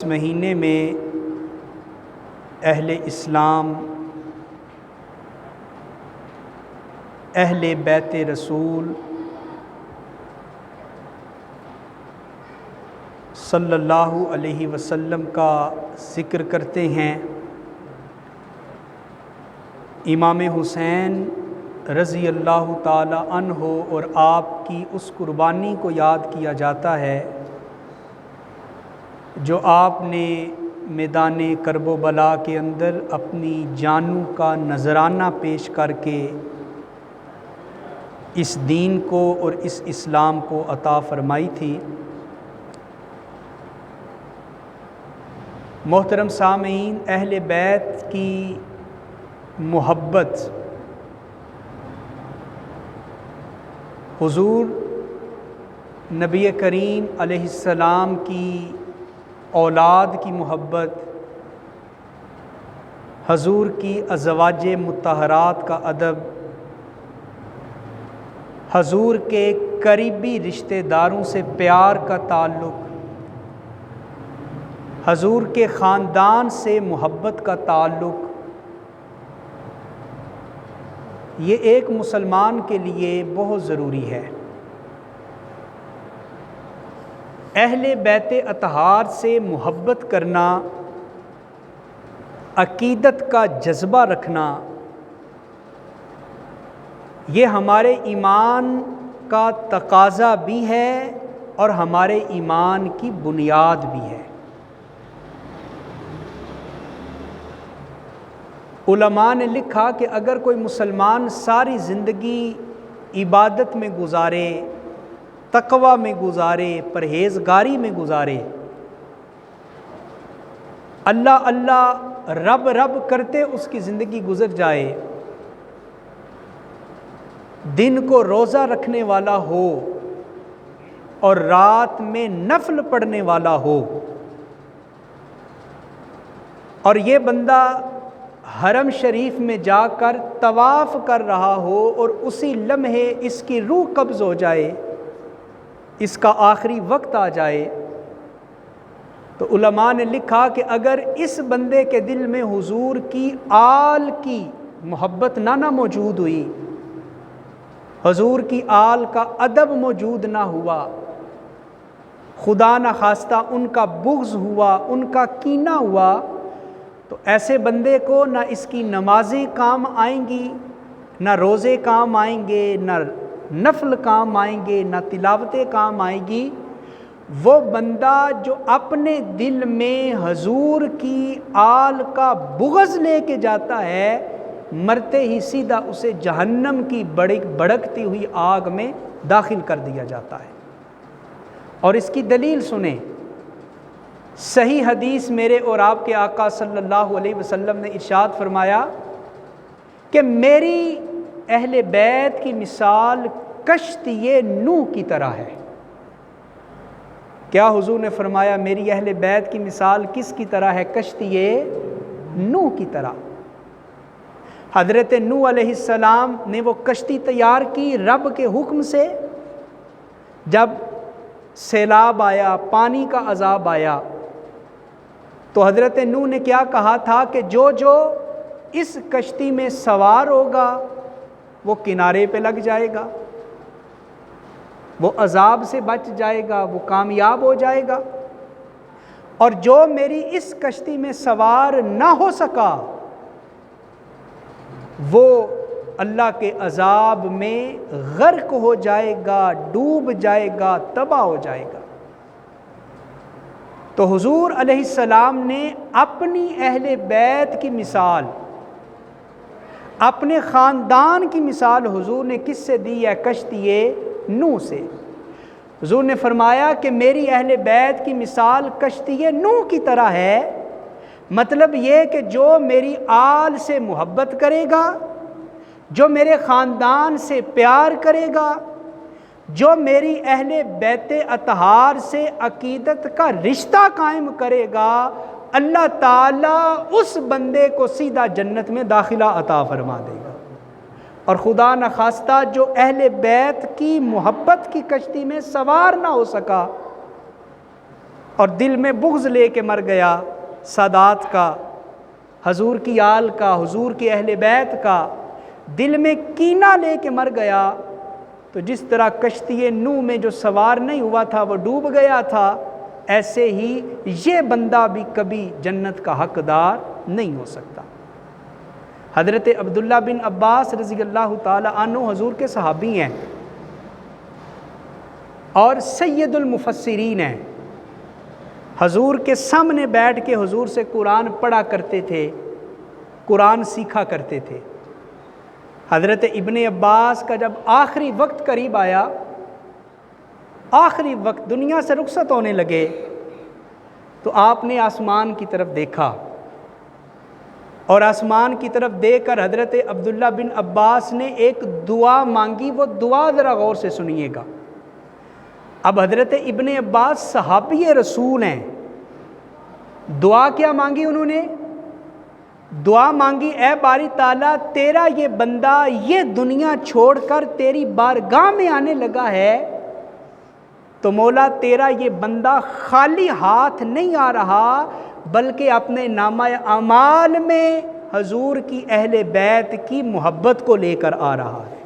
اس مہینے میں اہل اسلام، اہل بیت رسول صلی اللہ علیہ وسلم کا ذکر کرتے ہیں۔ امام حسین رضی اللہ تعالی عنہ اور آپ کی اس قربانی کو یاد کیا جاتا ہے جو آپ نے میدان کرب و بلا کے اندر اپنی جانوں کا نذرانہ پیش کر کے اس دین کو اور اس اسلام کو عطا فرمائی تھی۔ محترم سامعین، اہل بیت کی محبت حضور نبی کریم علیہ السلام کی اولاد کی محبت، حضور کی ازواج مطہرات کا ادب، حضور کے قریبی رشتہ داروں سے پیار کا تعلق، حضور کے خاندان سے محبت کا تعلق، یہ ایک مسلمان کے لیے بہت ضروری ہے۔ اہل بیت اطہار سے محبت کرنا، عقیدت کا جذبہ رکھنا، یہ ہمارے ایمان کا تقاضا بھی ہے اور ہمارے ایمان کی بنیاد بھی ہے۔ علماء نے لکھا کہ اگر کوئی مسلمان ساری زندگی عبادت میں گزارے، تقوی میں گزارے، پرہیزگاری میں گزارے، اللہ اللہ رب رب کرتے اس کی زندگی گزر جائے، دن کو روزہ رکھنے والا ہو اور رات میں نفل پڑھنے والا ہو، اور یہ بندہ حرم شریف میں جا کر طواف کر رہا ہو اور اسی لمحے اس کی روح قبض ہو جائے، اس کا آخری وقت آ جائے، تو علماء نے لکھا کہ اگر اس بندے کے دل میں حضور کی آل کی محبت نہ موجود ہوئی، حضور کی آل کا ادب موجود نہ ہوا، خدا نہ خواستہ ان کا بغض ہوا، ان کا کینہ ہوا، تو ایسے بندے کو نہ اس کی نمازیں کام آئیں گی، نہ روزے کام آئیں گے، نہ نفل کام آئیں گے، نہ تلاوتیں کام آئیں گی۔ وہ بندہ جو اپنے دل میں حضور کی آل کا بغض لے کے جاتا ہے، مرتے ہی سیدھا اسے جہنم کی بھڑکتی ہوئی آگ میں داخل کر دیا جاتا ہے۔ اور اس کی دلیل سنیں، صحیح حدیث میرے اور آپ کے آقا صلی اللہ علیہ وسلم نے ارشاد فرمایا کہ میری اہل بیت کی مثال کشتی نوح کی طرح ہے۔ کیا حضور نے فرمایا میری اہل بیت کی مثال کس کی طرح ہے؟ کشتی نوح کی طرح۔ حضرت نوح علیہ السلام نے وہ کشتی تیار کی رب کے حکم سے۔ جب سیلاب آیا، پانی کا عذاب آیا، تو حضرت نوح نے کیا کہا تھا کہ جو اس کشتی میں سوار ہوگا وہ کنارے پہ لگ جائے گا، وہ عذاب سے بچ جائے گا، وہ کامیاب ہو جائے گا، اور جو میری اس کشتی میں سوار نہ ہو سکا وہ اللہ کے عذاب میں غرق ہو جائے گا، ڈوب جائے گا، تباہ ہو جائے گا۔ تو حضور علیہ السلام نے اپنی اہل بیت کی مثال، اپنے خاندان کی مثال حضور نے کس سے دی ہے؟ کشتی نوح سے۔ حضور نے فرمایا کہ میری اہل بیت کی مثال کشتی نوح کی طرح ہے۔ مطلب یہ کہ جو میری آل سے محبت کرے گا، جو میرے خاندان سے پیار کرے گا، جو میری اہل بیت اطہار سے عقیدت کا رشتہ قائم کرے گا، اللہ تعالیٰ اس بندے کو سیدھا جنت میں داخلہ عطا فرما دے گا۔ اور خدا نخواستہ جو اہل بیت کی محبت کی کشتی میں سوار نہ ہو سکا، اور دل میں بغض لے کے مر گیا سادات کا، حضور کی آل کا، حضور کی اہل بیت کا، دل میں کینہ لے کے مر گیا، تو جس طرح کشتی نوح میں جو سوار نہیں ہوا تھا وہ ڈوب گیا تھا، ایسے ہی یہ بندہ بھی کبھی جنت کا حقدار نہیں ہو سکتا۔ حضرت عبداللہ بن عباس رضی اللہ تعالی عنہ حضور کے صحابی ہیں اور سید المفسرین ہیں، حضور کے سامنے بیٹھ کے حضور سے قرآن پڑھا کرتے تھے، قرآن سیکھا کرتے تھے۔ حضرت ابن عباس کا جب آخری وقت قریب آیا، آخری وقت دنیا سے رخصت ہونے لگے، تو آپ نے آسمان کی طرف دیکھا، اور آسمان کی طرف دیکھ کر حضرت عبداللہ بن عباس نے ایک دعا مانگی۔ وہ دعا ذرا غور سے سنیے گا۔ اب حضرت ابن عباس صحابی رسول ہیں، دعا کیا مانگی انہوں نے؟ دعا مانگی، اے باری تعالیٰ تیرا یہ بندہ یہ دنیا چھوڑ کر تیری بارگاہ میں آنے لگا ہے، تو مولا تیرا یہ بندہ خالی ہاتھ نہیں آ رہا، بلکہ اپنے نامہ اعمال میں حضور کی اہل بیت کی محبت کو لے کر آ رہا ہے۔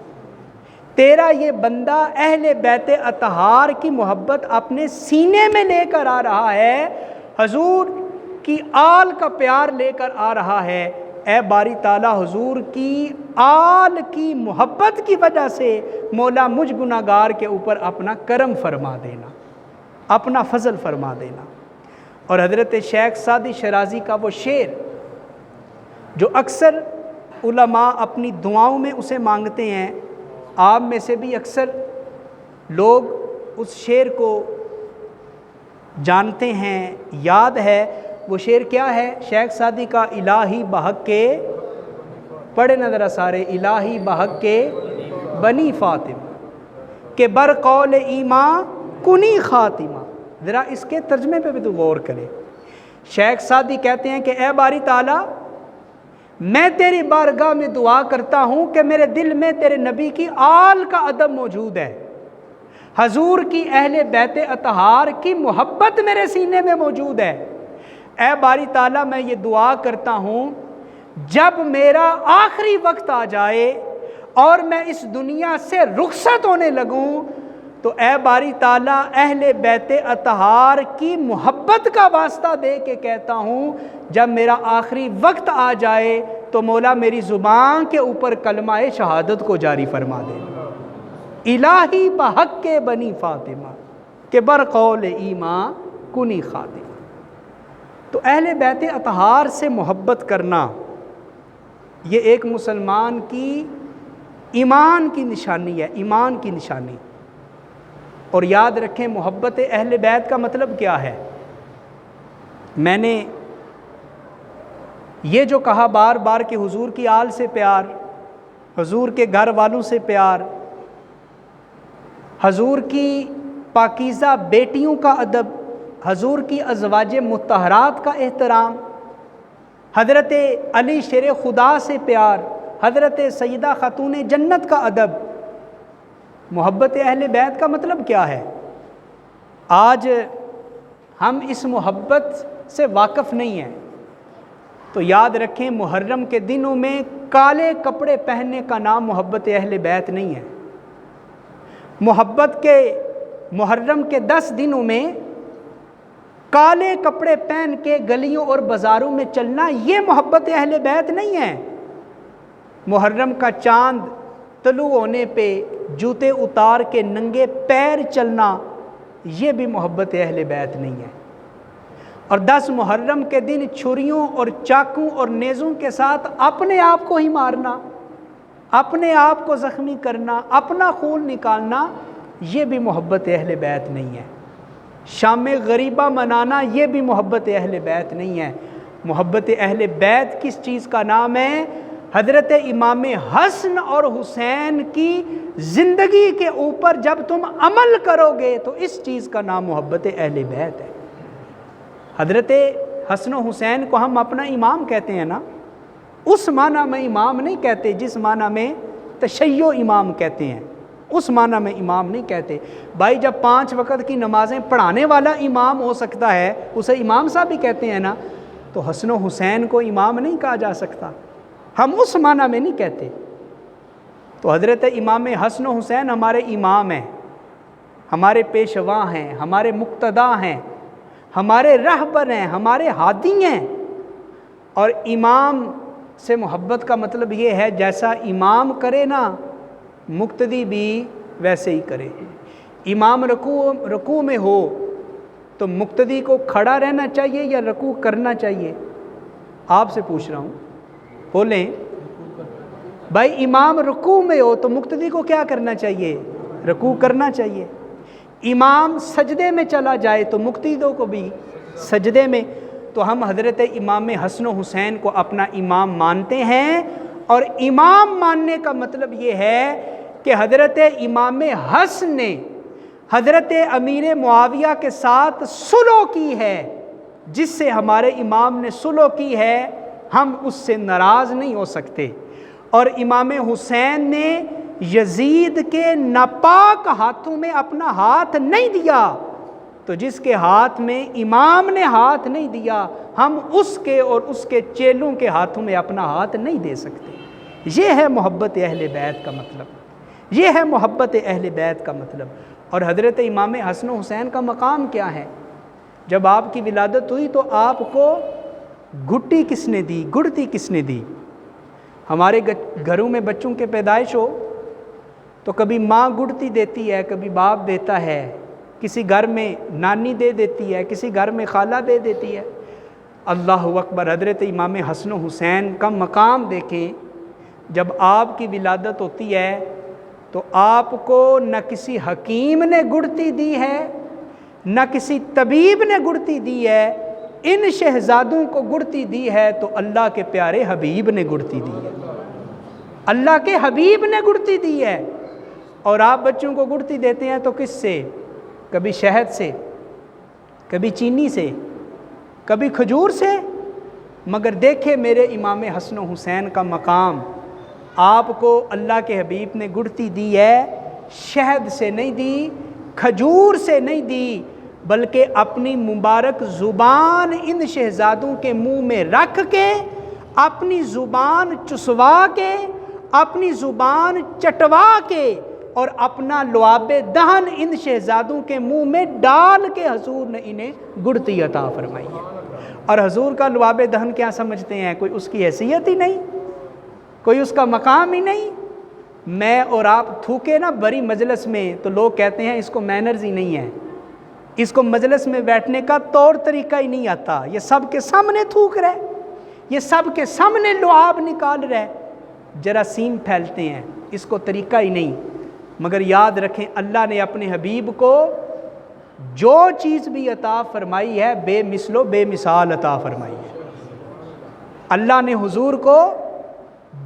تیرا یہ بندہ اہل بیت اطہار کی محبت اپنے سینے میں لے کر آ رہا ہے، حضور کی آل کا پیار لے کر آ رہا ہے۔ اے باری تعالیٰ حضور کی آل کی محبت کی وجہ سے مولا مجھ گناہگار کے اوپر اپنا کرم فرما دینا، اپنا فضل فرما دینا۔ اور حضرت شیخ سعدی شرازی کا وہ شعر جو اکثر علماء اپنی دعاؤں میں اسے مانگتے ہیں، آپ میں سے بھی اکثر لوگ اس شعر کو جانتے ہیں، یاد ہے۔ وہ شعر کیا ہے شیخ سعدی کا؟ الہی بحق کے، پڑھے نظر سارے، الہی بحق کے بنی فاطمہ کہ بر قول ایمان کنی خاتمہ۔ ذرا اس کے ترجمے پہ بھی تو غور کرے۔ شیخ سعدی کہتے ہیں کہ اے باری تعالیٰ میں تیری بارگاہ میں دعا کرتا ہوں کہ میرے دل میں تیرے نبی کی آل کا ادب موجود ہے، حضور کی اہل بیت اطہار کی محبت میرے سینے میں موجود ہے۔ اے باری تعالیٰ میں یہ دعا کرتا ہوں جب میرا آخری وقت آ جائے اور میں اس دنیا سے رخصت ہونے لگوں، تو اے باری تعالیٰ اہل بیت اطہار کی محبت کا واسطہ دے کے کہتا ہوں جب میرا آخری وقت آ جائے تو مولا میری زبان کے اوپر کلمہ شہادت کو جاری فرما دے، الہی بحق کے بنی فاطمہ کہ بر قول ایمان کنی خاتمہ۔ تو اہل بیت اطہار سے محبت کرنا یہ ایک مسلمان کی ایمان کی نشانی ہے، ایمان کی نشانی۔ اور یاد رکھیں محبت اہل بیت کا مطلب کیا ہے؟ میں نے یہ جو کہا بار بار کہ حضور کی آل سے پیار، حضور کے گھر والوں سے پیار، حضور کی پاکیزہ بیٹیوں کا ادب، حضور کی ازواج مطہرات کا احترام، حضرت علی شیر خدا سے پیار، حضرت سیدہ خاتون جنت کا ادب، محبت اہل بیت کا مطلب کیا ہے؟ آج ہم اس محبت سے واقف نہیں ہیں، تو یاد رکھیں محرم کے دنوں میں کالے کپڑے پہننے کا نام محبت اہل بیت نہیں ہے۔ محبت کے محرم کے 10 دنوں میں کالے کپڑے پہن کے گلیوں اور بازاروں میں چلنا یہ محبت اہل بیت نہیں ہے۔ محرم کا چاند طلوع ہونے پہ جوتے اتار کے ننگے پیر چلنا یہ بھی محبت اہل بیت نہیں ہے۔ اور 10 محرم کے دن چھریوں اور چاقوں اور نیزوں کے ساتھ اپنے آپ کو ہی مارنا، اپنے آپ کو زخمی کرنا، اپنا خون نکالنا یہ بھی محبت اہل بیت نہیں ہے۔ شام غریبہ منانا یہ بھی محبت اہل بیت نہیں ہے۔ محبت اہل بیت کس چیز کا نام ہے؟ حضرت امام حسن اور حسین کی زندگی کے اوپر جب تم عمل کرو گے تو اس چیز کا نام محبت اہل بیت ہے۔ حضرت حسن و حسین کو ہم اپنا امام کہتے ہیں نا، اس معنی میں امام نہیں کہتے جس معنی میں تشیع امام کہتے ہیں۔ اس معنی میں امام نہیں کہتے۔ بھائی جب 5 وقت کی نمازیں پڑھانے والا امام ہو سکتا ہے، اسے امام صاحب بھی کہتے ہیں نا، تو حسن و حسین کو امام نہیں کہا جا سکتا، ہم اس معنی میں نہیں کہتے۔ تو حضرت امام حسن و حسین ہمارے امام ہیں، ہمارے پیشوا ہیں، ہمارے مقتدا ہیں، ہمارے رہبر ہیں، ہمارے ہادی ہیں۔ اور امام سے محبت کا مطلب یہ ہے جیسا امام کرے نا مقتدی بھی ویسے ہی کرے۔ امام رکوع میں ہو تو مقتدی کو کھڑا رہنا چاہیے یا رکوع کرنا چاہیے؟ آپ سے پوچھ رہا ہوں، بولیں بھائی۔ امام رکوع میں ہو تو مقتدی کو کیا کرنا چاہیے؟ رکوع کرنا چاہیے۔ امام سجدے میں چلا جائے تو مقتدیوں کو بھی سجدے میں۔ تو ہم حضرت امام حسن و حسین کو اپنا امام مانتے ہیں، اور امام ماننے کا مطلب یہ ہے کہ حضرت امام حسن نے حضرت امیر معاویہ کے ساتھ صلح کی ہے، جس سے ہمارے امام نے صلح کی ہے، ہم اس سے ناراض نہیں ہو سکتے۔ اور امام حسین نے یزید کے ناپاک ہاتھوں میں اپنا ہاتھ نہیں دیا، تو جس کے ہاتھ میں امام نے ہاتھ نہیں دیا، ہم اس کے اور اس کے چیلوں کے ہاتھوں میں اپنا ہاتھ نہیں دے سکتے۔ یہ ہے محبت اہل بیت کا مطلب، یہ ہے محبت اہل بیت کا مطلب۔ اور حضرت امام حسن و حسین کا مقام کیا ہے؟ جب آپ کی ولادت ہوئی تو آپ کو گھٹی کس نے دی، گڑتی کس نے دی؟ ہمارے گھروں میں بچوں کے پیدائش ہو تو کبھی ماں گڑتی دیتی ہے، کبھی باپ دیتا ہے، کسی گھر میں نانی دے دیتی ہے، کسی گھر میں خالہ دے دیتی ہے۔ اللہ اکبر، حضرت امام حسن و حسین کا مقام دیکھیں۔ جب آپ کی ولادت ہوتی ہے تو آپ کو نہ کسی حکیم نے گڑتی دی ہے، نہ کسی طبیب نے گڑتی دی ہے، ان شہزادوں کو گڑتی دی ہے تو اللہ کے پیارے حبیب نے گڑتی دی ہے، اللہ کے حبیب نے گڑتی دی ہے۔ اور آپ بچوں کو گڑتی دیتے ہیں تو کس سے؟ کبھی شہد سے، کبھی چینی سے، کبھی کھجور سے۔ مگر دیکھیں میرے امام حسن و حسین کا مقام، آپ کو اللہ کے حبیب نے گڑتی دی ہے، شہد سے نہیں دی، کھجور سے نہیں دی، بلکہ اپنی مبارک زبان ان شہزادوں کے منہ میں رکھ کے، اپنی زبان چسوا کے، اپنی زبان چٹوا کے، اور اپنا لعاب دہن ان شہزادوں کے منہ میں ڈال کے حضور نے انہیں گڑتی عطا فرمائی ہے۔ اور حضور کا لعاب دہن کیا سمجھتے ہیں؟ کوئی اس کی حیثیت ہی نہیں، کوئی اس کا مقام ہی نہیں۔ میں اور آپ تھوکے نا بڑی مجلس میں تو لوگ کہتے ہیں اس کو مینرز ہی نہیں ہے، اس کو مجلس میں بیٹھنے کا طور طریقہ ہی نہیں آتا، یہ سب کے سامنے تھوک رہے، یہ سب کے سامنے لعاب نکال رہے، جراثیم پھیلتے ہیں، اس کو طریقہ ہی نہیں۔ مگر یاد رکھیں اللہ نے اپنے حبیب کو جو چیز بھی عطا فرمائی ہے بے مثل و بے مثال عطا فرمائی ہے۔ اللہ نے حضور کو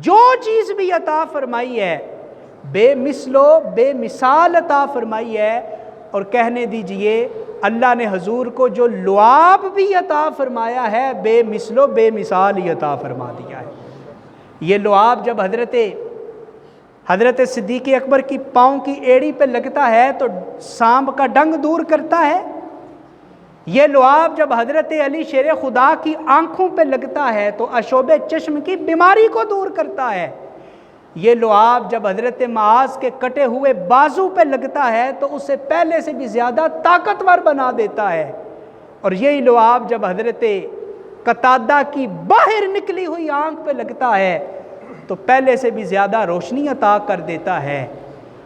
جو چیز بھی عطا فرمائی ہے بے مثل و بے مثال عطا فرمائی ہے۔ اور کہنے دیجئے اللہ نے حضور کو جو لعاب بھی عطا فرمایا ہے بے مثل و بے مثال ہی عطا فرما دیا ہے۔ یہ لعاب جب حضرت صدیق اکبر کی پاؤں کی ایڑی پہ لگتا ہے تو سانپ کا ڈنگ دور کرتا ہے۔ یہ لعاب جب حضرت علی شیر خدا کی آنکھوں پہ لگتا ہے تو اشوب چشم کی بیماری کو دور کرتا ہے۔ یہ لعاب جب حضرت معاذ کے کٹے ہوئے بازو پہ لگتا ہے تو اسے پہلے سے بھی زیادہ طاقتور بنا دیتا ہے۔ اور یہی لعاب جب حضرت قتادہ کی باہر نکلی ہوئی آنکھ پہ لگتا ہے تو پہلے سے بھی زیادہ روشنی عطا کر دیتا ہے۔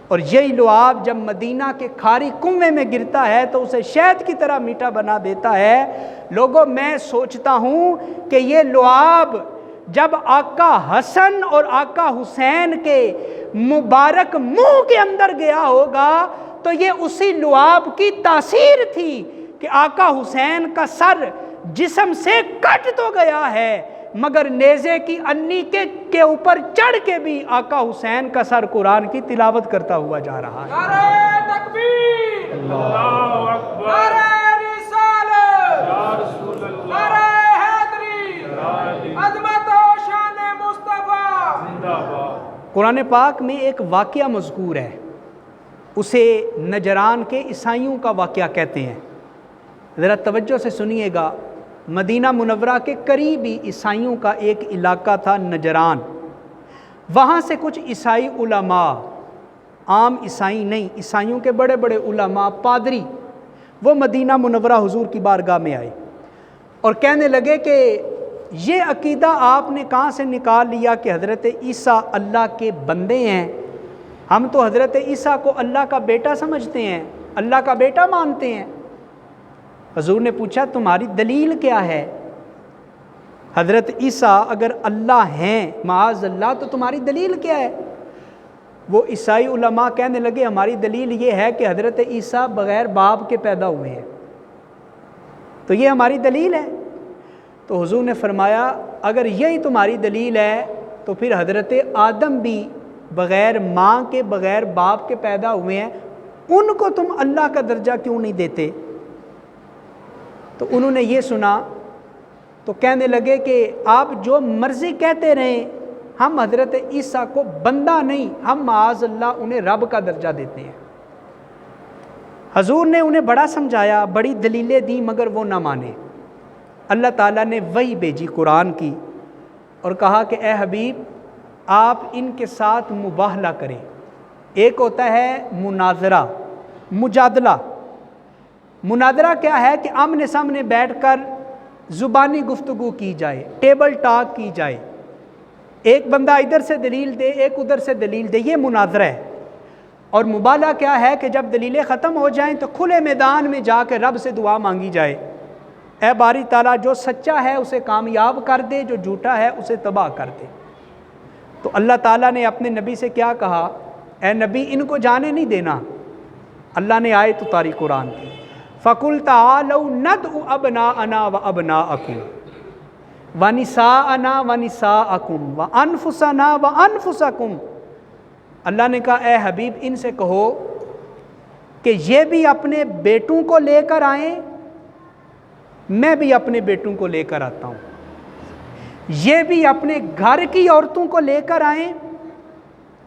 اور یہی لعاب جب مدینہ کے کھاری کنویں میں گرتا ہے تو اسے شہد کی طرح میٹھا بنا دیتا ہے۔ لوگوں میں سوچتا ہوں کہ یہ لعاب جب آقا حسن اور آقا حسین کے مبارک منہ کے اندر گیا ہوگا تو یہ اسی لعاب کی تاثیر تھی کہ آقا حسین کا سر جسم سے کٹ تو گیا ہے مگر نیزے کی انی کے اوپر چڑھ کے بھی آقا حسین کا سر قرآن کی تلاوت کرتا ہوا جا رہا ہے۔ نعرہ تکبیر، اللہ اکبر، نعرہ رسالت، یا رسول اللہ، نعرہ حیدری، عظمت و شان مصطفیٰ، زندہ باد۔ قرآن پاک میں ایک واقعہ مذکور ہے اسے نجران کے عیسائیوں کا واقعہ کہتے ہیں۔ ذرا توجہ سے سنیے گا، مدینہ منورہ کے قریب ہی عیسائیوں کا ایک علاقہ تھا نجران، وہاں سے کچھ عیسائی علماء، عام عیسائی نہیں، عیسائیوں کے بڑے بڑے علماء، پادری، وہ مدینہ منورہ حضور کی بارگاہ میں آئے اور کہنے لگے کہ یہ عقیدہ آپ نے کہاں سے نکال لیا کہ حضرت عیسیٰ اللہ کے بندے ہیں؟ ہم تو حضرت عیسیٰ کو اللہ کا بیٹا سمجھتے ہیں، اللہ کا بیٹا مانتے ہیں۔ حضور نے پوچھا تمہاری دلیل کیا ہے؟ حضرت عیسیٰ اگر اللہ ہیں معاذ اللہ تو تمہاری دلیل کیا ہے؟ وہ عیسائی علماء کہنے لگے ہماری دلیل یہ ہے کہ حضرت عیسیٰ بغیر باپ کے پیدا ہوئے ہیں، تو یہ ہماری دلیل ہے۔ تو حضور نے فرمایا اگر یہی تمہاری دلیل ہے تو پھر حضرت آدم بھی بغیر ماں کے بغیر باپ کے پیدا ہوئے ہیں، ان کو تم اللہ کا درجہ کیوں نہیں دیتے؟ تو انہوں نے یہ سنا تو کہنے لگے کہ آپ جو مرضی کہتے رہیں، ہم حضرت عیسیٰ کو بندہ نہیں، ہم معاذ اللہ انہیں رب کا درجہ دیتے ہیں۔ حضور نے انہیں بڑا سمجھایا، بڑی دلیلیں دی، مگر وہ نہ مانے۔ اللہ تعالیٰ نے وحی بھیجی قرآن کی اور کہا کہ اے حبیب آپ ان کے ساتھ مباہلہ کریں۔ ایک ہوتا ہے مناظرہ، مجادلہ۔ مناظرہ کیا ہے کہ آمنے سامنے بیٹھ کر زبانی گفتگو کی جائے، ٹیبل ٹاک کی جائے، ایک بندہ ادھر سے دلیل دے، ایک ادھر سے دلیل دے، یہ مناظرہ ہے۔ اور مباہلہ کیا ہے کہ جب دلیلیں ختم ہو جائیں تو کھلے میدان میں جا کے رب سے دعا مانگی جائے، اے باری تعالیٰ جو سچا ہے اسے کامیاب کر دے، جو جھوٹا ہے اسے تباہ کر دے۔ تو اللہ تعالیٰ نے اپنے نبی سے کیا کہا؟ اے نبی ان کو جانے نہیں دینا۔ اللہ نے آیت اتاری قرآن کی، فَقُلْ تَعَالَوْا نَدْعُ أَبْنَاءَنَا وَأَبْنَاءَكُمْ وَنِسَاءَنَا وَنِسَاءَكُمْ وَأَنفُسَنَا وَأَنفُسَكُمْ۔ اللہ نے کہا اے حبیب ان سے کہو کہ یہ بھی اپنے بیٹوں کو لے کر آئیں، میں بھی اپنے بیٹوں کو لے کر آتا ہوں، یہ بھی اپنے گھر کی عورتوں کو لے کر آئیں،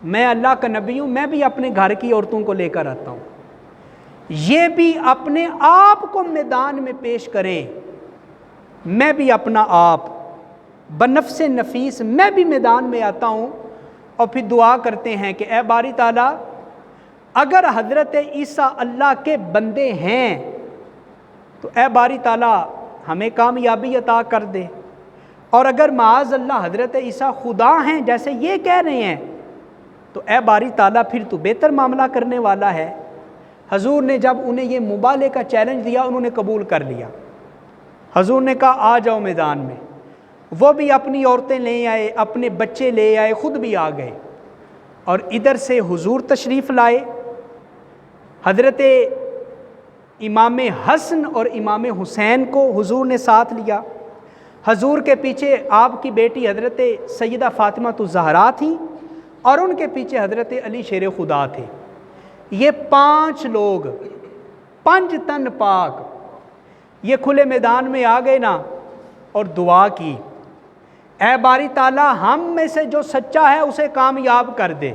میں اللہ کا نبی ہوں، میں بھی اپنے گھر کی عورتوں کو لے کر آتا ہوں، یہ بھی اپنے آپ کو میدان میں پیش کریں، میں بھی اپنا آپ بنفس نفیس میں بھی میدان میں آتا ہوں۔ اور پھر دعا کرتے ہیں کہ اے باری تعالیٰ اگر حضرت عیسیٰ اللہ کے بندے ہیں تو اے باری تعالیٰ ہمیں کامیابی عطا کر دے، اور اگر معاذ اللہ حضرت عیسیٰ خدا ہیں جیسے یہ کہہ رہے ہیں تو اے باری تعالیٰ پھر تو بہتر معاملہ کرنے والا ہے۔ حضور نے جب انہیں یہ مبالغے کا چیلنج دیا انہوں نے قبول کر لیا۔ حضور نے کہا آ جاؤ میدان میں، وہ بھی اپنی عورتیں لے آئے، اپنے بچے لے آئے، خود بھی آ گئے، اور ادھر سے حضور تشریف لائے۔ حضرت امام حسن اور امام حسین کو حضور نے ساتھ لیا۔ حضور کے پیچھے آپ کی بیٹی حضرت سیدہ فاطمہ الزہرا تھیں اور ان کے پیچھے حضرت علی شیر خدا تھے۔ یہ 5 لوگ 5 تن پاک یہ کھلے میدان میں آ گئے نا اور دعا کی، اے باری تعالیٰ ہم میں سے جو سچا ہے اسے کامیاب کر دے،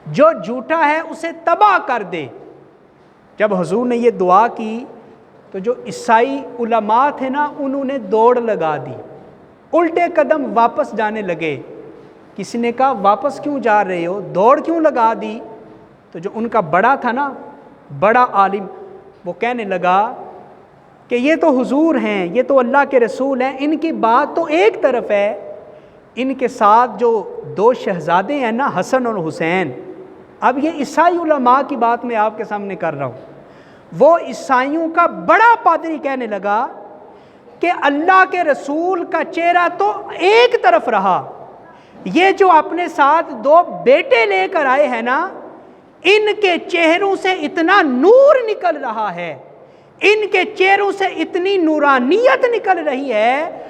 جو جھوٹا ہے اسے تباہ کر دے۔ جب حضور نے یہ دعا کی تو جو عیسائی علماء تھے نا انہوں نے دوڑ لگا دی، الٹے قدم واپس جانے لگے۔ کسی نے کہا واپس کیوں جا رہے ہو، دوڑ کیوں لگا دی؟ تو جو ان کا بڑا تھا نا، بڑا عالم، وہ کہنے لگا کہ یہ تو حضور ہیں، یہ تو اللہ کے رسول ہیں، ان کی بات تو ایک طرف ہے، ان کے ساتھ جو 2 شہزادے ہیں نا حسن اور حسین، اب یہ عیسائی علماء کی بات میں آپ کے سامنے کر رہا ہوں۔ وہ عیسائیوں کا بڑا پادری کہنے لگا کہ اللہ کے رسول کا چہرہ تو ایک طرف رہا، یہ جو اپنے ساتھ 2 بیٹے لے کر آئے ہیں نا، ان کے چہروں سے اتنا نور نکل رہا ہے، ان کے چہروں سے اتنی نورانیت نکل رہی ہے،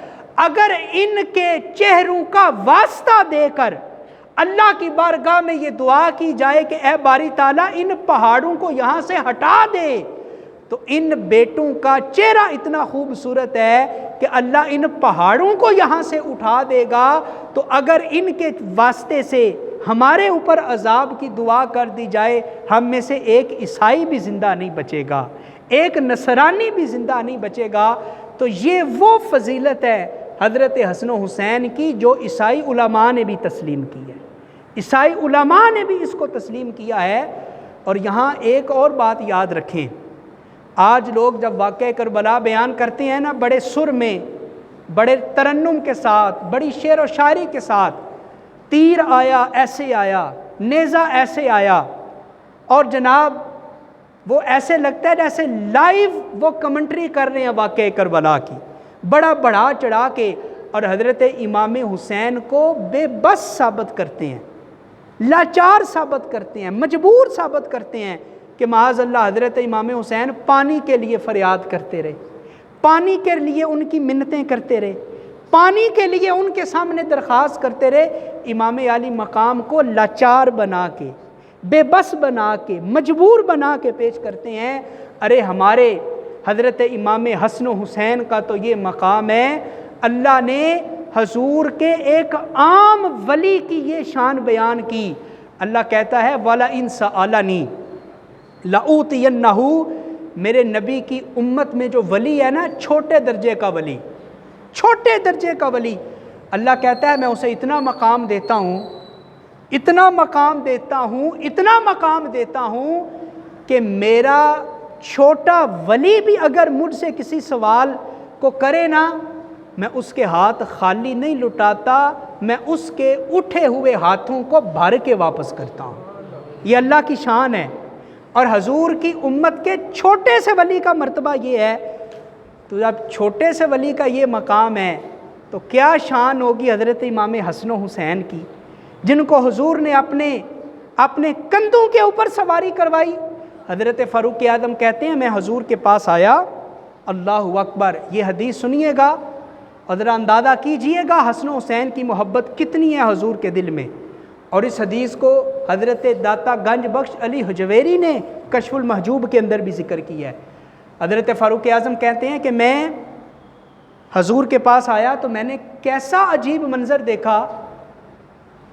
اگر ان کے چہروں کا واسطہ دے کر اللہ کی بارگاہ میں یہ دعا کی جائے کہ اے باری تعالیٰ ان پہاڑوں کو یہاں سے ہٹا دے، تو ان بیٹوں کا چہرہ اتنا خوبصورت ہے کہ اللہ ان پہاڑوں کو یہاں سے اٹھا دے گا۔ تو اگر ان کے واسطے سے ہمارے اوپر عذاب کی دعا کر دی جائے، ہم میں سے ایک عیسائی بھی زندہ نہیں بچے گا، ایک نصرانی بھی زندہ نہیں بچے گا۔ تو یہ وہ فضیلت ہے حضرت حسن و حسین کی جو عیسائی علماء نے بھی تسلیم کی ہے، عیسائی علماء نے بھی اس کو تسلیم کیا ہے۔ اور یہاں ایک اور بات یاد رکھیں، آج لوگ جب واقعہ کربلا بیان کرتے ہیں نا، بڑے سر میں، بڑے ترنم کے ساتھ، بڑی شعر و شاعری کے ساتھ، تیر آیا ایسے آیا، نیزہ ایسے آیا، اور جناب وہ ایسے لگتا ہے جیسے لائیو وہ کمنٹری کر رہے ہیں واقعہ کربلا کی، بڑا بڑھا چڑھا کے، اور حضرت امام حسین کو بے بس ثابت کرتے ہیں، لاچار ثابت کرتے ہیں، مجبور ثابت کرتے ہیں کہ معاذ اللہ حضرت امام حسین پانی کے لیے فریاد کرتے رہے، پانی کے لیے ان کی منتیں کرتے رہے، پانی کے لیے ان کے سامنے درخواست کرتے رہے۔ امام علی مقام کو لاچار بنا کے، بے بس بنا کے، مجبور بنا کے پیش کرتے ہیں۔ ارے ہمارے حضرت امام حسن و حسین کا تو یہ مقام ہے، اللہ نے حضور کے ایک عام ولی کی یہ شان بیان کی۔ اللہ کہتا ہے وَلَئِن سَأَلَنِي لَأُوتِيَنَّهُ، میرے نبی کی امت میں جو ولی ہے نا، چھوٹے درجے کا ولی، چھوٹے درجے کا ولی، اللہ کہتا ہے میں اسے اتنا مقام دیتا ہوں، اتنا مقام دیتا ہوں، اتنا مقام دیتا ہوں کہ میرا چھوٹا ولی بھی اگر مجھ سے کسی سوال کو کرے نا، میں اس کے ہاتھ خالی نہیں لٹاتا، میں اس کے اٹھے ہوئے ہاتھوں کو بھر کے واپس کرتا ہوں۔ یہ اللہ کی شان ہے۔ اور حضور کی امت کے چھوٹے سے ولی کا مرتبہ یہ ہے، تو جب چھوٹے سے ولی کا یہ مقام ہے تو کیا شان ہوگی حضرت امام حسن و حسین کی، جن کو حضور نے اپنے کندھوں کے اوپر سواری کروائی۔ حضرت فاروق اعظم کہتے ہیں میں حضور کے پاس آیا، اللہ اکبر، یہ حدیث سنیے گا اور ذرا اندازہ کیجئے گا حسن و حسین کی محبت کتنی ہے حضور کے دل میں۔ اور اس حدیث کو حضرت داتا گنج بخش علی حجویری نے کشف المحجوب کے اندر بھی ذکر کیا ہے۔ حضرت فاروق اعظم کہتے ہیں کہ میں حضور کے پاس آیا تو میں نے کیسا عجیب منظر دیکھا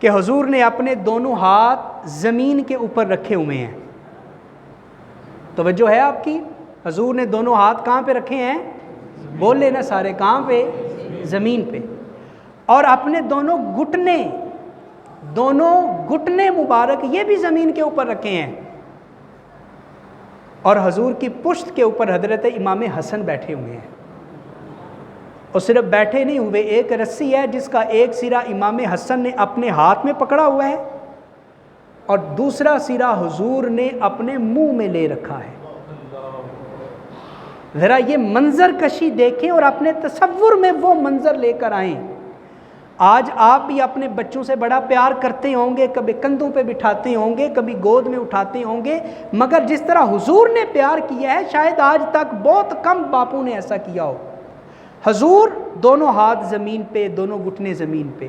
کہ حضور نے اپنے دونوں ہاتھ زمین کے اوپر رکھے ہوئے ہیں۔ توجہ ہے آپ کی؟ حضور نے دونوں ہاتھ کہاں پہ رکھے ہیں؟ بول لینا سارے، کہاں پہ؟ زمین پہ۔ اور اپنے دونوں گھٹنے مبارک یہ بھی زمین کے اوپر رکھے ہیں، اور حضور کی پشت کے اوپر حضرت امام حسن بیٹھے ہوئے ہیں۔ اور صرف بیٹھے نہیں ہوئے، ایک رسی ہے جس کا ایک سرا امام حسن نے اپنے ہاتھ میں پکڑا ہوا ہے اور دوسرا سرا حضور نے اپنے منہ میں لے رکھا ہے۔ ذرا یہ منظر کشی دیکھیں اور اپنے تصور میں وہ منظر لے کر آئیں۔ آج آپ بھی اپنے بچوں سے بڑا پیار کرتے ہوں گے، کبھی کندھوں پہ بٹھاتے ہوں گے، کبھی گود میں اٹھاتے ہوں گے، مگر جس طرح حضور نے پیار کیا ہے شاید آج تک بہت کم باپوں نے ایسا کیا ہو۔ حضور دونوں ہاتھ زمین پہ، دونوں گھٹنے زمین پہ،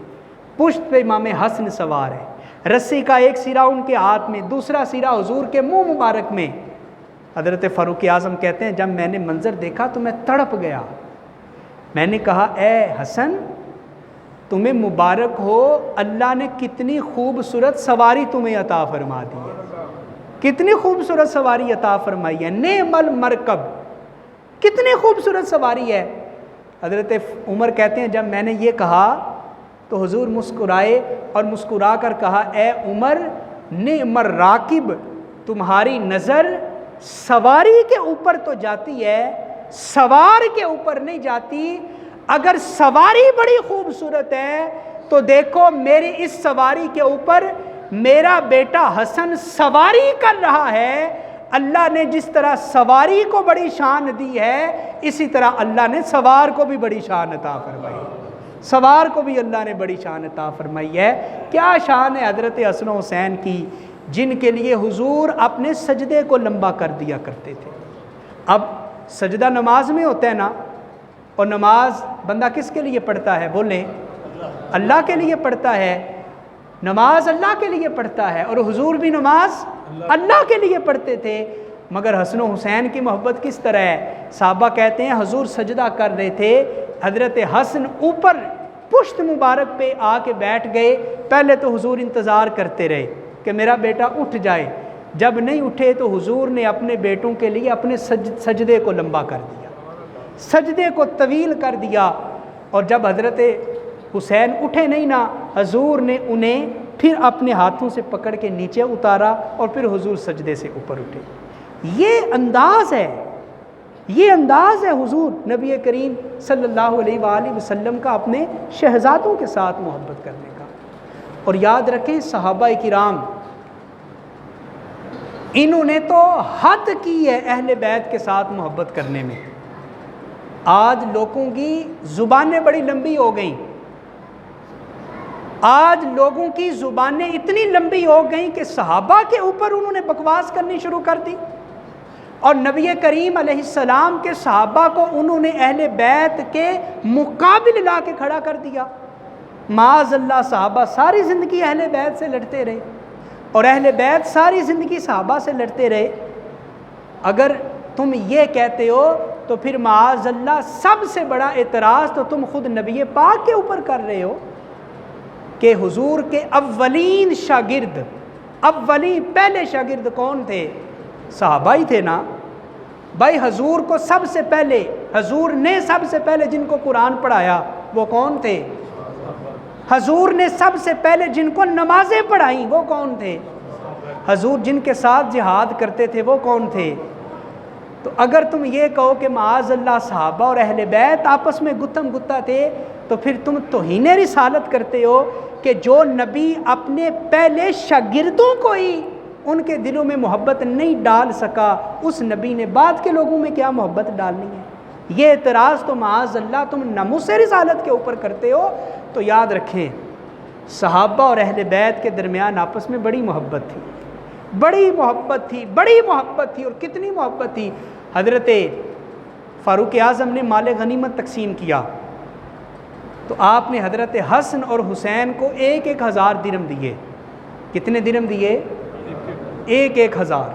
پشت پہ امام حسن سوار ہے، رسی کا ایک سرا ان کے ہاتھ میں، دوسرا سرا حضور کے منہ مبارک میں۔ حضرت فاروق اعظم کہتے ہیں جب میں نے منظر دیکھا تو میں تڑپ گیا، میں نے کہا اے حسن تمہیں مبارک ہو، اللہ نے کتنی خوبصورت سواری تمہیں عطا فرما دی ہے، کتنی خوبصورت سواری عطا فرمائی ہے، نعم المرکب، کتنی خوبصورت سواری ہے۔ حضرت عمر کہتے ہیں جب میں نے یہ کہا تو حضور مسکرائے اور مسکرا کر کہا اے عمر نعم الراکب، تمہاری نظر سواری کے اوپر تو جاتی ہے، سوار کے اوپر نہیں جاتی۔ اگر سواری بڑی خوبصورت ہے تو دیکھو میری اس سواری کے اوپر میرا بیٹا حسن سواری کر رہا ہے۔ اللہ نے جس طرح سواری کو بڑی شان دی ہے، اسی طرح اللہ نے سوار کو بھی بڑی شان عطا فرمائی، سوار کو بھی اللہ نے بڑی شان عطا فرمائی ہے۔ کیا شان ہے حضرت حسن و حسین کی، جن کے لیے حضور اپنے سجدے کو لمبا کر دیا کرتے تھے۔ اب سجدہ نماز میں ہوتا ہے نا، اور نماز بندہ کس کے لیے پڑھتا ہے؟ بولیں، اللہ کے لیے پڑھتا ہے، نماز اللہ کے لیے پڑھتا ہے، اور حضور بھی نماز اللہ کے لیے پڑھتے تھے۔ مگر حسن و حسین کی محبت کس طرح ہے؟ صحابہ کہتے ہیں حضور سجدہ کر رہے تھے، حضرت حسن اوپر پشت مبارک پہ آ کے بیٹھ گئے۔ پہلے تو حضور انتظار کرتے رہے کہ میرا بیٹا اٹھ جائے، جب نہیں اٹھے تو حضور نے اپنے بیٹوں کے لیے اپنے سجدے کو لمبا کر دیا، سجدے کو طویل کر دیا، اور جب حضرت حسین اٹھے نہیں نا، حضور نے انہیں پھر اپنے ہاتھوں سے پکڑ کے نیچے اتارا اور پھر حضور سجدے سے اوپر اٹھے۔ یہ انداز ہے، یہ انداز ہے حضور نبی کریم صلی اللہ علیہ وآلہ وسلم کا اپنے شہزادوں کے ساتھ محبت کرنے کا۔ اور یاد رکھیں صحابہ کرام انہوں نے تو حد کی ہے اہل بیت کے ساتھ محبت کرنے میں۔ آج لوگوں کی زبانیں بڑی لمبی ہو گئیں، آج لوگوں کی زبانیں اتنی لمبی ہو گئیں کہ صحابہ کے اوپر انہوں نے بکواس کرنی شروع کر دی، اور نبی کریم علیہ السلام کے صحابہ کو انہوں نے اہل بیت کے مقابل لا کے کھڑا کر دیا۔ معاذ اللہ، صحابہ ساری زندگی اہل بیت سے لڑتے رہے اور اہل بیت ساری زندگی صحابہ سے لڑتے رہے۔ اگر تم یہ کہتے ہو تو پھر معاذ اللہ سب سے بڑا اعتراض تو تم خود نبی پاک کے اوپر کر رہے ہو کہ حضور کے اولین شاگرد، اولین پہلے شاگرد کون تھے؟ صحابہ ہی تھے نا بھائی۔ حضور کو سب سے پہلے، حضور نے سب سے پہلے جن کو قرآن پڑھایا وہ کون تھے؟ حضور نے سب سے پہلے جن کو نمازیں پڑھائیں وہ کون تھے؟ حضور جن کے ساتھ جہاد کرتے تھے وہ کون تھے؟ تو اگر تم یہ کہو کہ معاذ اللہ صحابہ اور اہل بیت آپس میں گتم گتا تھے، تو پھر تم توہین رسالت کرتے ہو کہ جو نبی اپنے پہلے شاگردوں کو ہی ان کے دلوں میں محبت نہیں ڈال سکا، اس نبی نے بعد کے لوگوں میں کیا محبت ڈالنی ہے؟ یہ اعتراض تو معاذ اللہ تم ناموس رسالت کے اوپر کرتے ہو۔ تو یاد رکھیں صحابہ اور اہل بیت کے درمیان آپس میں بڑی محبت تھی، بڑی محبت تھی، بڑی محبت تھی۔ اور کتنی محبت تھی، حضرت فاروق اعظم نے مال غنیمت تقسیم کیا تو آپ نے حضرت حسن اور حسین کو 1,000 درہم دیے۔ کتنے درہم دیے؟ 1,000۔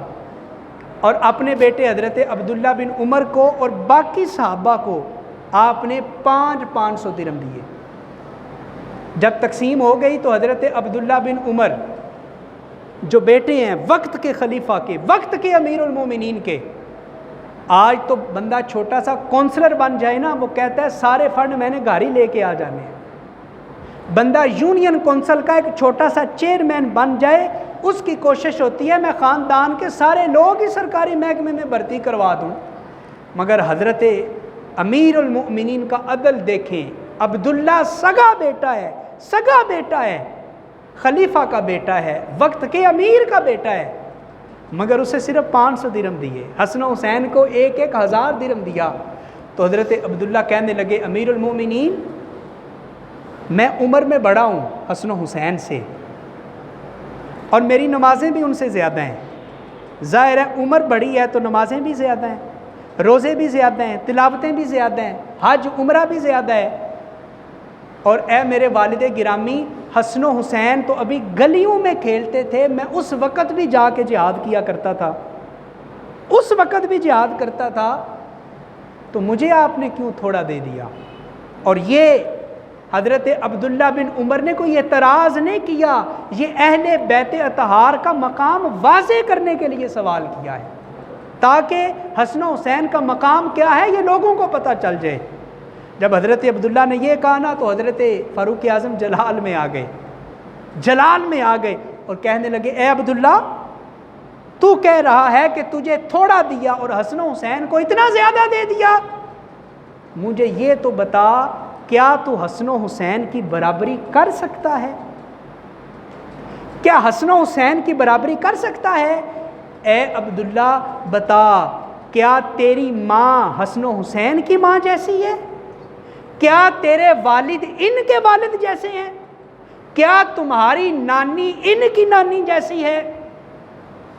اور اپنے بیٹے حضرت عبداللہ بن عمر کو اور باقی صحابہ کو آپ نے 500 درہم دیے۔ جب تقسیم ہو گئی تو حضرت عبداللہ بن عمر جو بیٹے ہیں وقت کے خلیفہ کے، وقت کے امیر المومنین کے، آج تو بندہ چھوٹا سا کونسلر بن جائے نا، وہ کہتا ہے سارے فنڈ میں نے گاڑی لے کے آ جانے ہیں۔ بندہ یونین کونسل کا ایک چھوٹا سا چیئرمین بن جائے، اس کی کوشش ہوتی ہے میں خاندان کے سارے لوگ ہی سرکاری محکمے میں بھرتی کروا دوں۔ مگر حضرت امیر المؤمنین کا عدل دیکھیں، عبداللہ سگا بیٹا ہے، سگا بیٹا ہے، خلیفہ کا بیٹا ہے، وقت کے امیر کا بیٹا ہے، مگر اسے صرف 500 درہم دیے۔ حسن و حسین کو 1,000 درہم دیا۔ تو حضرت عبداللہ کہنے لگے امیر المومنین میں عمر میں بڑا ہوں حسن و حسین سے، اور میری نمازیں بھی ان سے زیادہ ہیں۔ ظاہر ہے عمر بڑی ہے تو نمازیں بھی زیادہ ہیں، روزے بھی زیادہ ہیں، تلاوتیں بھی زیادہ ہیں، حج عمرہ بھی زیادہ ہے۔ اور اے میرے والد گرامی، حسن و حسین تو ابھی گلیوں میں کھیلتے تھے، میں اس وقت بھی جا کے جہاد کیا کرتا تھا، اس وقت بھی جہاد کرتا تھا، تو مجھے آپ نے کیوں تھوڑا دے دیا؟ اور یہ حضرت عبداللہ بن عمر نے کوئی اعتراض نہیں کیا، یہ اہل بیت اطہار کا مقام واضح کرنے کے لیے سوال کیا ہے، تاکہ حسن و حسین کا مقام کیا ہے یہ لوگوں کو پتہ چل جائے۔ جب حضرت عبداللہ نے یہ کہا نا تو حضرت فاروق اعظم جلال میں آ گئے، جلال میں آ گئے اور کہنے لگے اے عبداللہ تو کہہ رہا ہے کہ تجھے تھوڑا دیا اور حسن و حسین کو اتنا زیادہ دے دیا، مجھے یہ تو بتا کیا تو حسن و حسین کی برابری کر سکتا ہے؟ کیا حسن و حسین کی برابری کر سکتا ہے؟ اے عبداللہ بتا کیا تیری ماں حسن و حسین کی ماں جیسی ہے؟ کیا تیرے والد ان کے والد جیسے ہیں؟ کیا تمہاری نانی ان کی نانی جیسی ہے؟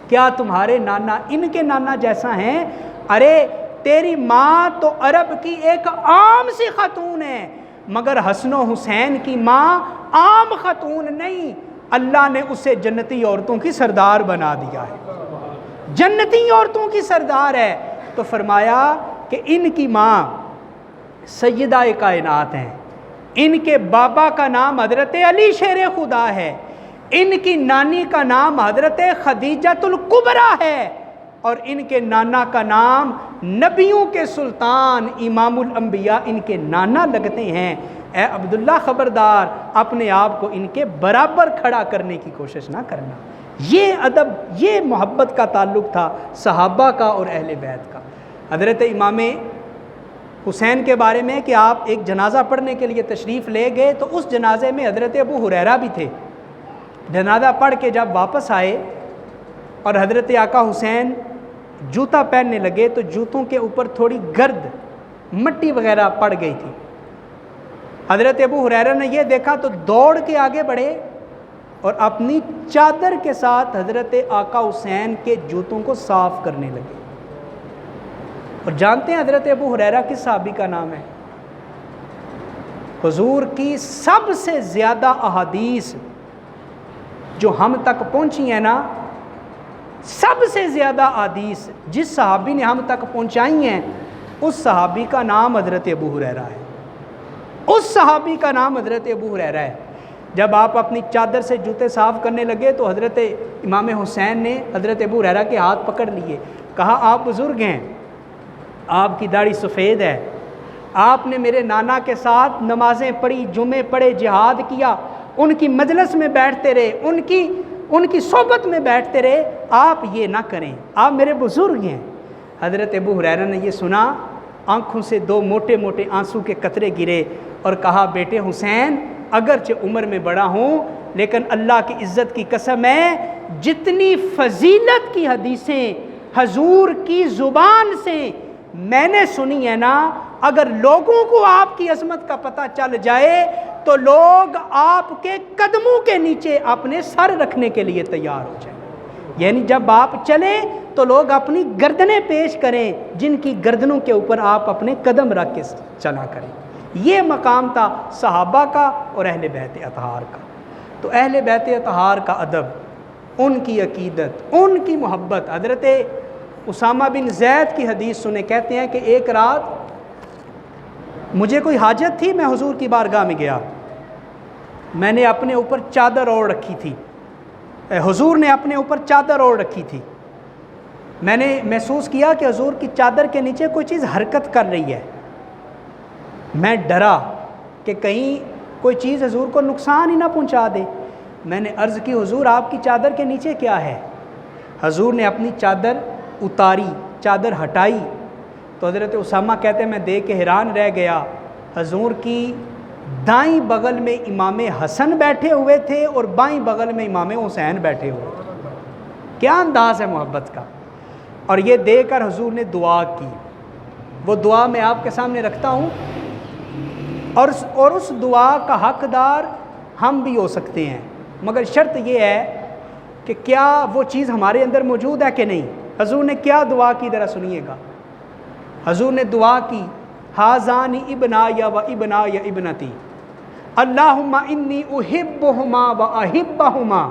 کیا تمہارے نانا ان کے نانا جیسا ہیں؟ ارے تیری ماں تو عرب کی ایک عام سی خاتون ہے، مگر حسن و حسین کی ماں عام خاتون نہیں، اللہ نے اسے جنتی عورتوں کی سردار بنا دیا ہے، جنتی عورتوں کی سردار ہے۔ تو فرمایا کہ ان کی ماں سیدہ کائنات ہیں، ان کے بابا کا نام حضرت علی شیر خدا ہے، ان کی نانی کا نام حضرت خدیجۃ الکبریٰ ہے، اور ان کے نانا کا نام نبیوں کے سلطان امام الانبیاء ان کے نانا لگتے ہیں۔ اے عبداللہ خبردار، اپنے آپ کو ان کے برابر کھڑا کرنے کی کوشش نہ کرنا۔ یہ ادب، یہ محبت کا تعلق تھا صحابہ کا اور اہل بیت کا۔ حضرت امام حسین کے بارے میں کہ آپ ایک جنازہ پڑھنے کے لیے تشریف لے گئے تو اس جنازے میں حضرت ابو ہریرہ بھی تھے۔ جنازہ پڑھ کے جب واپس آئے اور حضرت آقا حسین جوتا پہننے لگے تو جوتوں کے اوپر تھوڑی گرد، مٹی وغیرہ پڑ گئی تھی۔ حضرت ابو ہریرہ نے یہ دیکھا تو دوڑ کے آگے بڑھے اور اپنی چادر کے ساتھ حضرت آقا حسین کے جوتوں کو صاف کرنے لگے۔ اور جانتے ہیں حضرت ابو ہریرہ کس صحابی کا نام ہے؟ حضور کی سب سے زیادہ احادیث جو ہم تک پہنچی ہیں نا، سب سے زیادہ احادیث جس صحابی نے ہم تک پہنچائی ہیں، اس صحابی کا نام حضرت ابو ہریرہ ہے۔ اس صحابی کا نام حضرت ابو ہریرہ ہے۔ جب آپ اپنی چادر سے جوتے صاف کرنے لگے تو حضرت امام حسین نے حضرت ابو ہریرہ کے ہاتھ پکڑ لیے، کہا آپ بزرگ ہیں، آپ کی داڑھی سفید ہے، آپ نے میرے نانا کے ساتھ نمازیں پڑھی، جمعے پڑھے، جہاد کیا، ان کی مجلس میں بیٹھتے رہے، ان کی صحبت میں بیٹھتے رہے، آپ یہ نہ کریں، آپ میرے بزرگ ہیں۔ حضرت ابو ہریرہ نے یہ سنا، آنکھوں سے دو موٹے موٹے آنسو کے قطرے گرے اور کہا بیٹے حسین، اگرچہ عمر میں بڑا ہوں لیکن اللہ کی عزت کی قسم ہے، جتنی فضیلت کی حدیثیں حضور کی زبان سے میں نے سنی ہے نا، اگر لوگوں کو آپ کی عظمت کا پتہ چل جائے تو لوگ آپ کے قدموں کے نیچے اپنے سر رکھنے کے لیے تیار ہو جائیں۔ یعنی جب آپ چلیں تو لوگ اپنی گردنیں پیش کریں، جن کی گردنوں کے اوپر آپ اپنے قدم رکھ کے چلا کریں۔ یہ مقام تھا صحابہ کا اور اہل بیت اطہار کا۔ تو اہل بیت اطہار کا ادب، ان کی عقیدت، ان کی محبت۔ حضرت اسامہ بن زید کی حدیث سنے، کہتے ہیں کہ ایک رات مجھے کوئی حاجت تھی، میں حضور کی بارگاہ میں گیا، میں نے اپنے اوپر چادر اوڑھ رکھی تھی، حضور نے اپنے اوپر چادر اوڑھ رکھی تھی، میں نے محسوس کیا کہ حضور کی چادر کے نیچے کوئی چیز حرکت کر رہی ہے، میں ڈرا کہ کہیں کوئی چیز حضور کو نقصان ہی نہ پہنچا دے۔ میں نے عرض کی حضور آپ کی چادر کے نیچے کیا ہے؟ حضور نے اپنی چادر اتاری، چادر ہٹائی تو حضرت اسامہ کہتے ہیں میں دیکھ کے حیران رہ گیا، حضور کی دائیں بغل میں امام حسن بیٹھے ہوئے تھے اور بائیں بغل میں امام حسین بیٹھے ہوئے تھے۔ کیا انداز ہے محبت کا! اور یہ دیکھ کر حضور نے دعا کی، وہ دعا میں آپ کے سامنے رکھتا ہوں، اور اس دعا کا حقدار ہم بھی ہو سکتے ہیں، مگر شرط یہ ہے کہ کیا وہ چیز ہمارے اندر موجود ہے کہ نہیں۔ حضور نے کیا دعا کی، ذرا سنیے گا۔ حضور نے دعا کی، ہازانی ابنایا و ابنایا ابنتی اللہم انی احبہما و احبہما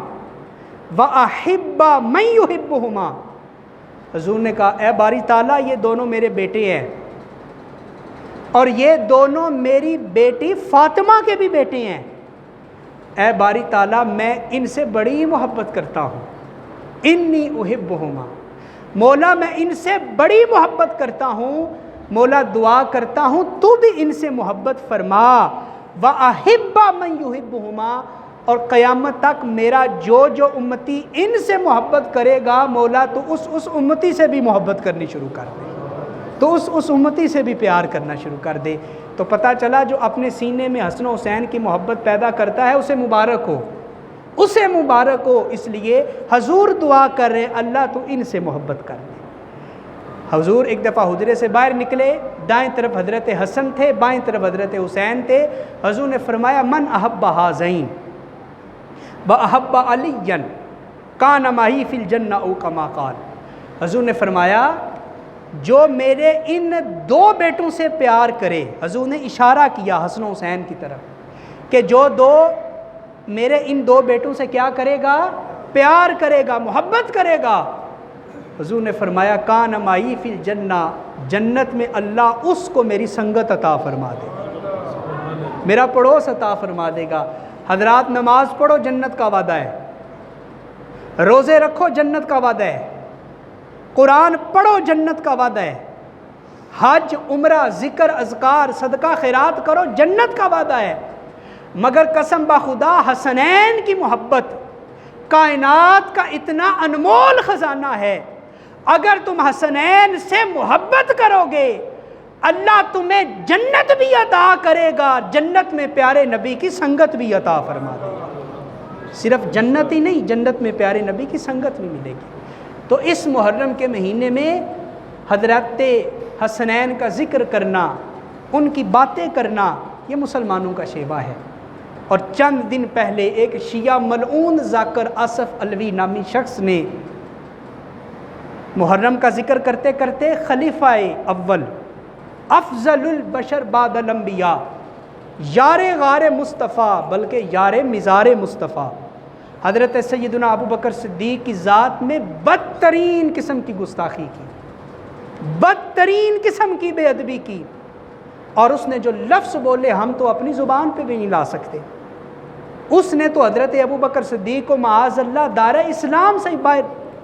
و احب من یحبہما۔ حضور نے کہا اے باری تعالیٰ، یہ دونوں میرے بیٹے ہیں اور یہ دونوں میری بیٹی فاطمہ کے بھی بیٹے ہیں، اے باری تعالیٰ میں ان سے بڑی محبت کرتا ہوں، انی احبہما، مولا میں ان سے بڑی محبت کرتا ہوں، مولا دعا کرتا ہوں تو بھی ان سے محبت فرما، وَأَحِبَّ مَن يُحِبُّهُمَا، اور قیامت تک میرا جو امتی ان سے محبت کرے گا مولا تو اس امتی سے بھی محبت کرنی شروع کر دے، تو اس امتی سے بھی پیار کرنا شروع کر دے۔ تو پتہ چلا جو اپنے سینے میں حسن و حسین کی محبت پیدا کرتا ہے اسے مبارک ہو، اسے مبارک ہو۔ اس لیے حضور دعا کر رہے اللہ تو ان سے محبت کر دے۔ حضور ایک دفعہ حجرے سے باہر نکلے، دائیں طرف حضرت حسن تھے، بائیں طرف حضرت حسین تھے۔ حضور نے فرمایا من احب ہذین واحب علی کان معی فی الجنہ او کما قال۔ حضور نے فرمایا جو میرے ان دو بیٹوں سے پیار کرے، حضور نے اشارہ کیا حسن و حسین کی طرف کہ جو میرے ان دو بیٹوں سے کیا کرے گا؟ پیار کرے گا، محبت کرے گا۔ حضور نے فرمایا کان معی فی الجنہ، جنت میں اللہ اس کو میری سنگت عطا فرما دے۔ میرا پڑوس عطا فرما دے گا۔ حضرات نماز پڑھو، جنت کا وعدہ ہے، روزے رکھو، جنت کا وعدہ ہے، قرآن پڑھو، جنت کا وعدہ ہے، حج عمرہ ذکر اذکار صدقہ خیرات کرو، جنت کا وعدہ ہے۔ مگر قسم بخدا حسنین کی محبت کائنات کا اتنا انمول خزانہ ہے، اگر تم حسنین سے محبت کرو گے اللہ تمہیں جنت بھی عطا کرے گا، جنت میں پیارے نبی کی سنگت بھی عطا فرما دے گا۔ صرف جنت ہی نہیں، جنت میں پیارے نبی کی سنگت بھی ملے گی۔ تو اس محرم کے مہینے میں حضرت حسنین کا ذکر کرنا، ان کی باتیں کرنا، یہ مسلمانوں کا شیوا ہے۔ اور چند دن پہلے ایک شیعہ ملعون ذاکر آصف علوی نامی شخص نے محرم کا ذکر کرتے کرتے خلیفہ اول افضل البشر بعد الانبیاء، یار غار مصطفیٰ بلکہ یار مزار مصطفیٰ حضرت سیدنا ابو بکر صدیق کی ذات میں بدترین قسم کی گستاخی کی، بدترین قسم کی بے ادبی کی، اور اس نے جو لفظ بولے ہم تو اپنی زبان پہ بھی نہیں لا سکتے۔ اس نے تو حضرت ابو بکر صدیق کو معاذ اللہ دار اسلام سے باہر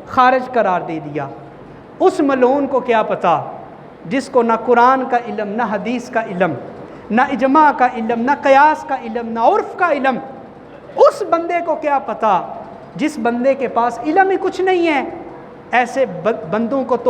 خارج قرار دے دیا۔ اس ملعون کو کیا پتا، جس کو نہ قرآن کا علم، نہ حدیث کا علم، نہ اجماع کا علم، نہ قیاس کا علم، نہ عرف کا علم، اس بندے کو کیا پتا جس بندے کے پاس علم ہی کچھ نہیں ہے۔ ایسے بندوں کو تو